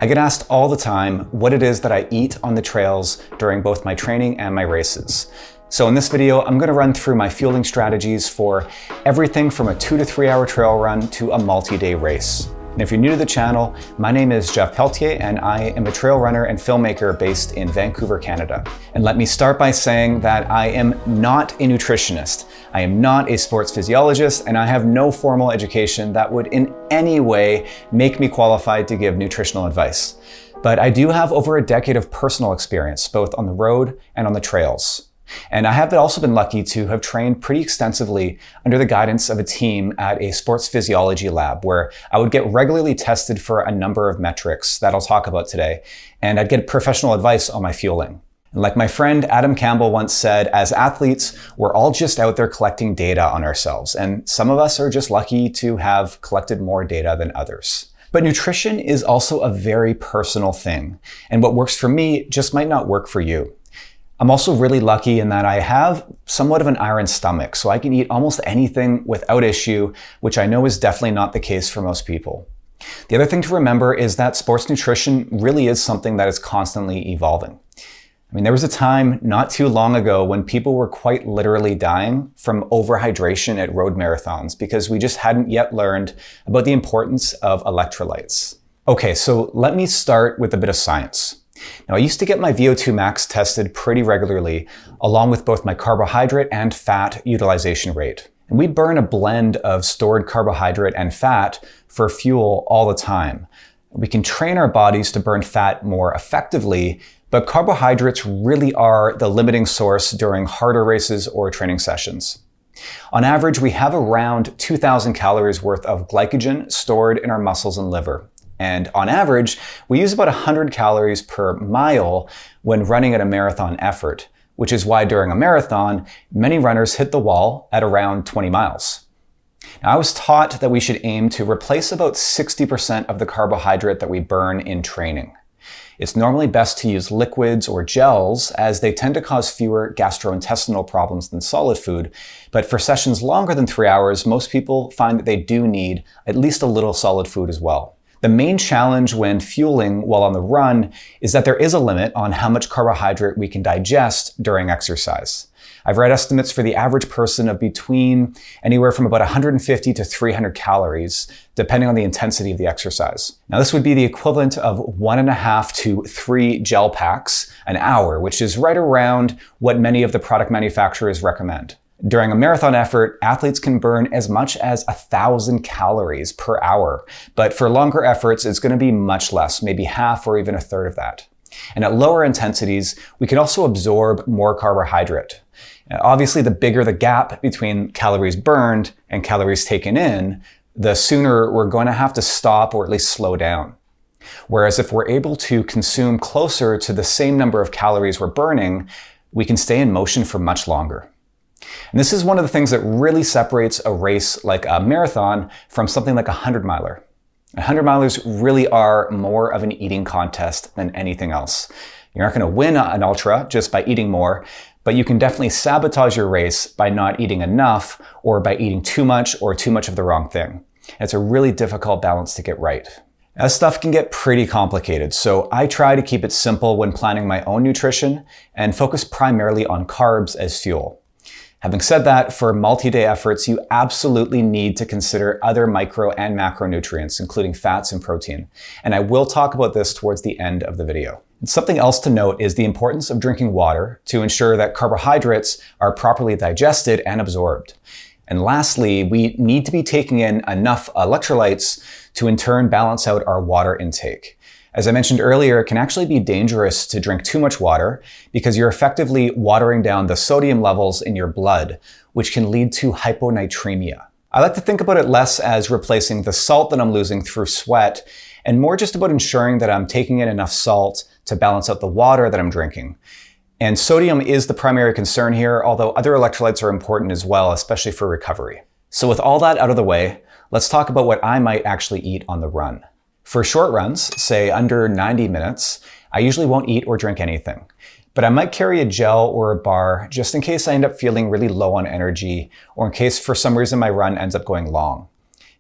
I get asked all the time what it is that I eat on the trails during both my training and my races. So in this video, I'm gonna run through my fueling strategies for everything from a 2 to 3 hour trail run to a multi-day race. And if you're new to the channel, my name is Jeff Peltier and I am a trail runner and filmmaker based in Vancouver, Canada. And let me start by saying that I am not a nutritionist. I am not a sports physiologist, and I have no formal education that would in any way make me qualified to give nutritional advice. But I do have over a decade of personal experience, both on the road and on the trails. And I have also been lucky to have trained pretty extensively under the guidance of a team at a sports physiology lab where I would get regularly tested for a number of metrics that I'll talk about today, and I'd get professional advice on my fueling. And like my friend Adam Campbell once said, as athletes, we're all just out there collecting data on ourselves, and some of us are just lucky to have collected more data than others. But nutrition is also a very personal thing, and what works for me just might not work for you. I'm also really lucky in that I have somewhat of an iron stomach, so I can eat almost anything without issue, which I know is definitely not the case for most people. The other thing to remember is that sports nutrition really is something that is constantly evolving. I mean, there was a time not too long ago when people were quite literally dying from overhydration at road marathons because we just hadn't yet learned about the importance of electrolytes. Okay, so let me start with a bit of science. Now, I used to get my VO2 max tested pretty regularly, along with both my carbohydrate and fat utilization rate. And we burn a blend of stored carbohydrate and fat for fuel all the time. We can train our bodies to burn fat more effectively, but carbohydrates really are the limiting source during harder races or training sessions. On average, we have around 2,000 calories worth of glycogen stored in our muscles and liver. And on average, we use about 100 calories per mile when running at a marathon effort, which is why during a marathon, many runners hit the wall at around 20 miles. Now, I was taught that we should aim to replace about 60% of the carbohydrate that we burn in training. It's normally best to use liquids or gels as they tend to cause fewer gastrointestinal problems than solid food, but for sessions longer than 3 hours, most people find that they do need at least a little solid food as well. The main challenge when fueling while on the run is that there is a limit on how much carbohydrate we can digest during exercise. I've read estimates for the average person of between anywhere from about 150 to 300 calories, depending on the intensity of the exercise. Now, this would be the equivalent of 1.5 to 3 gel packs an hour, which is right around what many of the product manufacturers recommend. During a marathon effort, athletes can burn as much as 1,000 calories per hour, but for longer efforts, it's going to be much less, maybe half or even a third of that. And at lower intensities, we can also absorb more carbohydrate. Obviously, the bigger the gap between calories burned and calories taken in, the sooner we're going to have to stop or at least slow down. Whereas if we're able to consume closer to the same number of calories we're burning, we can stay in motion for much longer. And this is one of the things that really separates a race like a marathon from something like a 100-miler. 100-milers really are more of an eating contest than anything else. You're not going to win an ultra just by eating more, but you can definitely sabotage your race by not eating enough or by eating too much or too much of the wrong thing. It's a really difficult balance to get right. Now, this stuff can get pretty complicated, so I try to keep it simple when planning my own nutrition and focus primarily on carbs as fuel. Having said that, for multi-day efforts, you absolutely need to consider other micro and macronutrients, including fats and protein. And I will talk about this towards the end of the video. And something else to note is the importance of drinking water to ensure that carbohydrates are properly digested and absorbed. And lastly, we need to be taking in enough electrolytes to in turn balance out our water intake. As I mentioned earlier, it can actually be dangerous to drink too much water because you're effectively watering down the sodium levels in your blood, which can lead to hyponatremia. I like to think about it less as replacing the salt that I'm losing through sweat and more just about ensuring that I'm taking in enough salt to balance out the water that I'm drinking. And sodium is the primary concern here, although other electrolytes are important as well, especially for recovery. So with all that out of the way, let's talk about what I might actually eat on the run. For short runs, say under 90 minutes, I usually won't eat or drink anything. But I might carry a gel or a bar just in case I end up feeling really low on energy or in case for some reason my run ends up going long.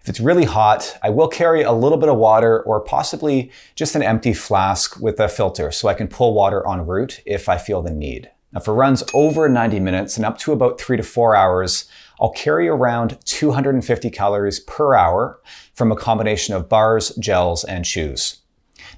If it's really hot, I will carry a little bit of water or possibly just an empty flask with a filter so I can pull water en route if I feel the need. Now for runs over 90 minutes and up to about 3 to 4 hours, I'll carry around 250 calories per hour from a combination of bars, gels, and chews.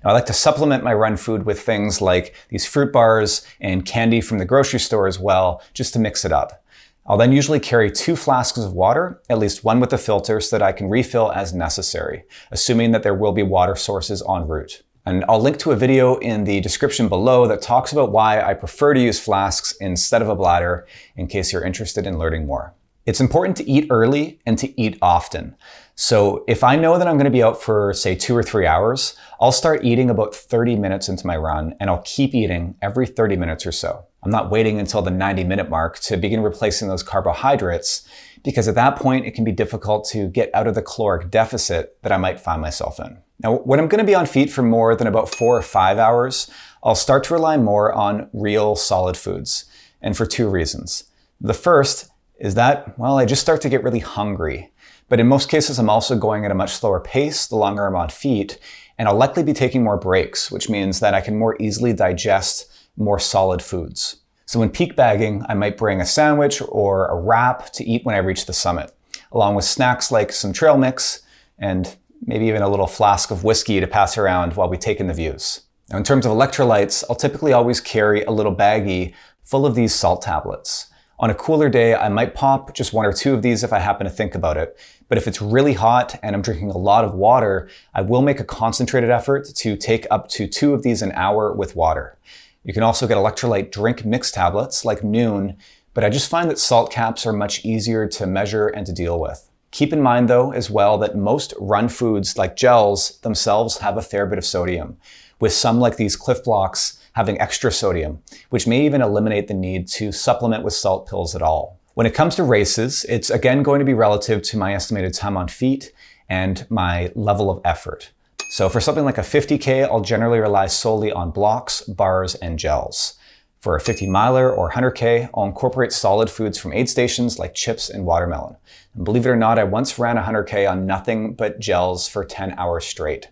Now, I like to supplement my run food with things like these fruit bars and candy from the grocery store as well, just to mix it up. I'll then usually carry 2 flasks of water, at least one with a filter, so that I can refill as necessary, assuming that there will be water sources en route. And I'll link to a video in the description below that talks about why I prefer to use flasks instead of a bladder, in case you're interested in learning more. It's important to eat early and to eat often. So if I know that I'm going to be out for, say, 2 or 3 hours, I'll start eating about 30 minutes into my run, and I'll keep eating every 30 minutes or so. I'm not waiting until the 90-minute mark to begin replacing those carbohydrates, because at that point, it can be difficult to get out of the caloric deficit that I might find myself in. Now, when I'm going to be on feet for more than about 4 or 5 hours, I'll start to rely more on real solid foods, and for 2 reasons. The first is that, well, I just start to get really hungry. But in most cases, I'm also going at a much slower pace the longer I'm on feet, and I'll likely be taking more breaks, which means that I can more easily digest more solid foods. So when peak bagging, I might bring a sandwich or a wrap to eat when I reach the summit, along with snacks like some trail mix and maybe even a little flask of whiskey to pass around while we take in the views. Now, in terms of electrolytes, I'll typically always carry a little baggie full of these salt tablets. On a cooler day, I might pop just 1 or 2 of these if I happen to think about it. But if it's really hot and I'm drinking a lot of water, I will make a concentrated effort to take up to 2 of these an hour with water. You can also get electrolyte drink mix tablets like Noon, but I just find that salt caps are much easier to measure and to deal with. Keep in mind though as well that most run foods like gels themselves have a fair bit of sodium, with some like these Cliff Blocks having extra sodium, which may even eliminate the need to supplement with salt pills at all. When it comes to races, it's again going to be relative to my estimated time on feet and my level of effort. So for something like a 50K, I'll generally rely solely on blocks, bars, and gels. For a 50 miler or 100K, I'll incorporate solid foods from aid stations like chips and watermelon. And believe it or not, I once ran a 100K on nothing but gels for 10 hours straight,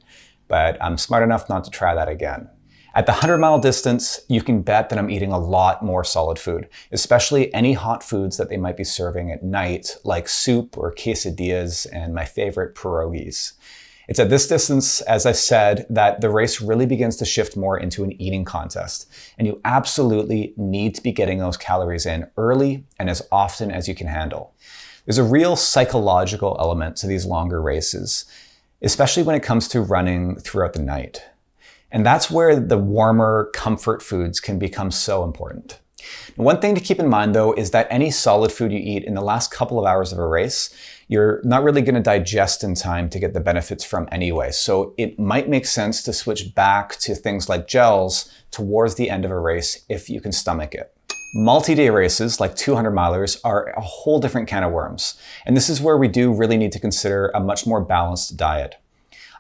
but I'm smart enough not to try that again. At the 100-mile distance, you can bet that I'm eating a lot more solid food, especially any hot foods that they might be serving at night, like soup or quesadillas and my favorite pierogies. It's at this distance, as I said, that the race really begins to shift more into an eating contest, and you absolutely need to be getting those calories in early and as often as you can handle. There's a real psychological element to these longer races, especially when it comes to running throughout the night. And that's where the warmer comfort foods can become so important. One thing to keep in mind though is that any solid food you eat in the last couple of hours of a race, you're not really going to digest in time to get the benefits from anyway. So it might make sense to switch back to things like gels towards the end of a race if you can stomach it. Multi-day races like 200 milers are a whole different can of worms. And this is where we do really need to consider a much more balanced diet.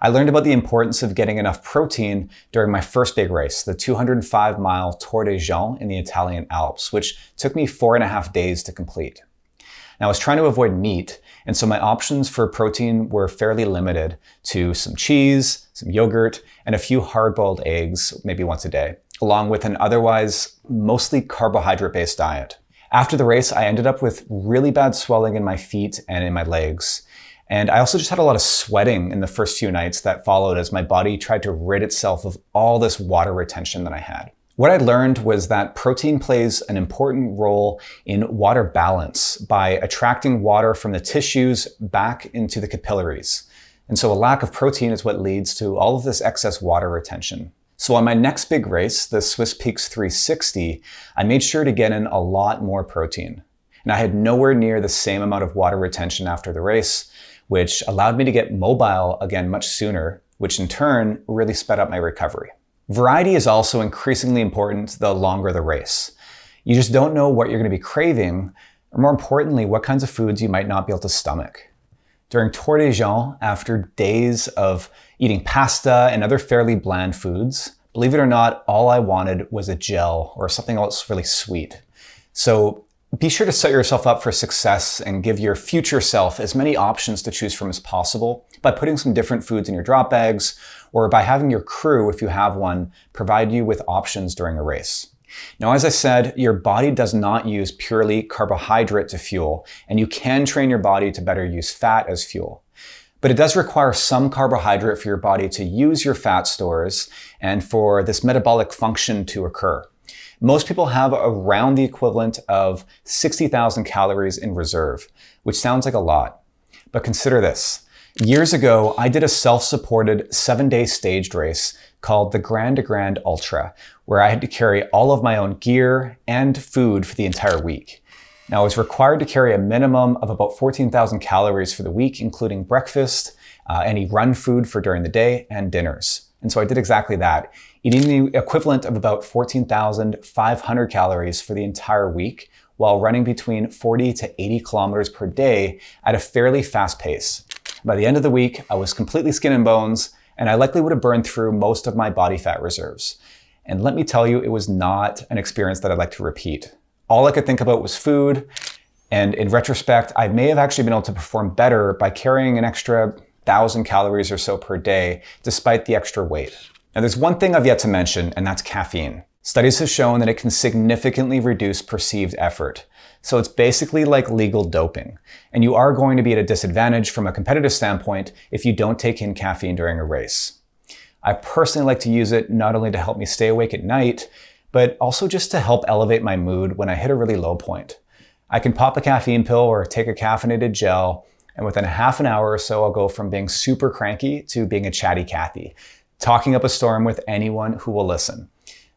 I learned about the importance of getting enough protein during my first big race, the 205-mile Tour des Géants in the Italian Alps, which took me 4.5 days to complete. Now, I was trying to avoid meat, and so my options for protein were fairly limited to some cheese, some yogurt, and a few hard-boiled eggs, maybe once a day, along with an otherwise mostly carbohydrate-based diet. After the race, I ended up with really bad swelling in my feet and in my legs. And I also just had a lot of sweating in the first few nights that followed as my body tried to rid itself of all this water retention that I had. What I learned was that protein plays an important role in water balance by attracting water from the tissues back into the capillaries. And so a lack of protein is what leads to all of this excess water retention. So on my next big race, the Swiss Peaks 360, I made sure to get in a lot more protein. And I had nowhere near the same amount of water retention after the race, which allowed me to get mobile again much sooner, which in turn really sped up my recovery. Variety is also increasingly important the longer the race. You just don't know what you're going to be craving, or more importantly, what kinds of foods you might not be able to stomach. During Tour des Géants, after days of eating pasta and other fairly bland foods, believe it or not, all I wanted was a gel or something else really sweet. So Be sure to set yourself up for success and give your future self as many options to choose from as possible by putting some different foods in your drop bags, or by having your crew, if you have one, provide you with options during a race. Now, as I said, your body does not use purely carbohydrate to fuel, and you can train your body to better use fat as fuel. But it does require some carbohydrate for your body to use your fat stores and for this metabolic function to occur. Most people have around the equivalent of 60,000 calories in reserve, which sounds like a lot. But consider this. Years ago, I did a self-supported 7-day staged race called the Grand to Grand Ultra, where I had to carry all of my own gear and food for the entire week. Now, I was required to carry a minimum of about 14,000 calories for the week, including breakfast, any run food for during the day, and dinners. And so I did exactly that, eating the equivalent of about 14,500 calories for the entire week, while running between 40 to 80 kilometers per day at a fairly fast pace. By the end of the week, I was completely skin and bones, and I likely would have burned through most of my body fat reserves. And let me tell you, it was not an experience that I'd like to repeat. All I could think about was food, and in retrospect, I may have actually been able to perform better by carrying an extra 1,000 calories or so per day, despite the extra weight. Now, there's one thing I've yet to mention, and that's caffeine. Studies have shown that it can significantly reduce perceived effort. So it's basically like legal doping. And you are going to be at a disadvantage from a competitive standpoint if you don't take in caffeine during a race. I personally like to use it not only to help me stay awake at night, but also just to help elevate my mood when I hit a really low point. I can pop a caffeine pill or take a caffeinated gel, and within half an hour or so, I'll go from being super cranky to being a chatty Cathy, talking up a storm with anyone who will listen.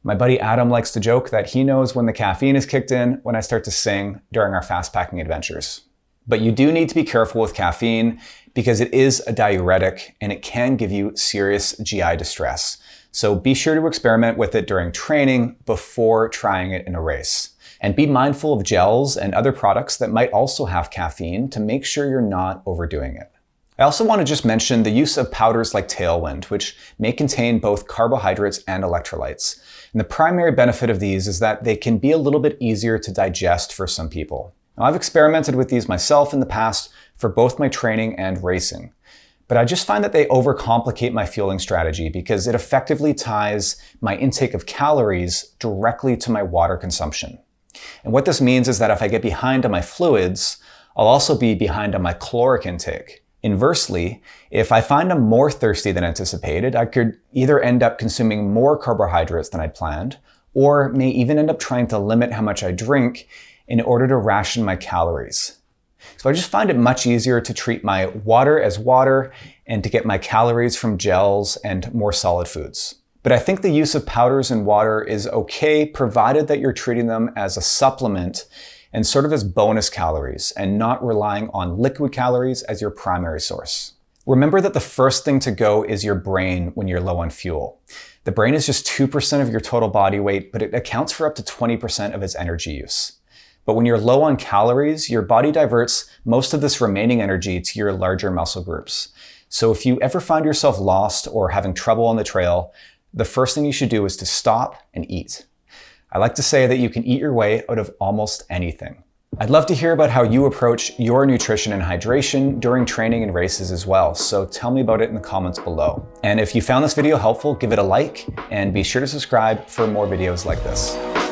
My buddy Adam likes to joke that he knows when the caffeine is kicked in when I start to sing during our fast packing adventures. But you do need to be careful with caffeine because it is a diuretic and it can give you serious GI distress. So be sure to experiment with it during training before trying it in a race. And be mindful of gels and other products that might also have caffeine to make sure you're not overdoing it. I also want to just mention the use of powders like Tailwind, which may contain both carbohydrates and electrolytes. And the primary benefit of these is that they can be a little bit easier to digest for some people. Now, I've experimented with these myself in the past for both my training and racing. But I just find that they overcomplicate my fueling strategy because it effectively ties my intake of calories directly to my water consumption. And what this means is that if I get behind on my fluids, I'll also be behind on my caloric intake. Inversely, if I find I'm more thirsty than anticipated, I could either end up consuming more carbohydrates than I'd planned, or may even end up trying to limit how much I drink in order to ration my calories. So I just find it much easier to treat my water as water and to get my calories from gels and more solid foods. But I think the use of powders and water is okay, provided that you're treating them as a supplement and sort of as bonus calories and not relying on liquid calories as your primary source. Remember that the first thing to go is your brain when you're low on fuel. The brain is just 2% of your total body weight, but it accounts for up to 20% of its energy use. But when you're low on calories, your body diverts most of this remaining energy to your larger muscle groups. So if you ever find yourself lost or having trouble on the trail, the first thing you should do is to stop and eat. I like to say that you can eat your way out of almost anything. I'd love to hear about how you approach your nutrition and hydration during training and races as well, so tell me about it in the comments below. And if you found this video helpful, give it a like and be sure to subscribe for more videos like this.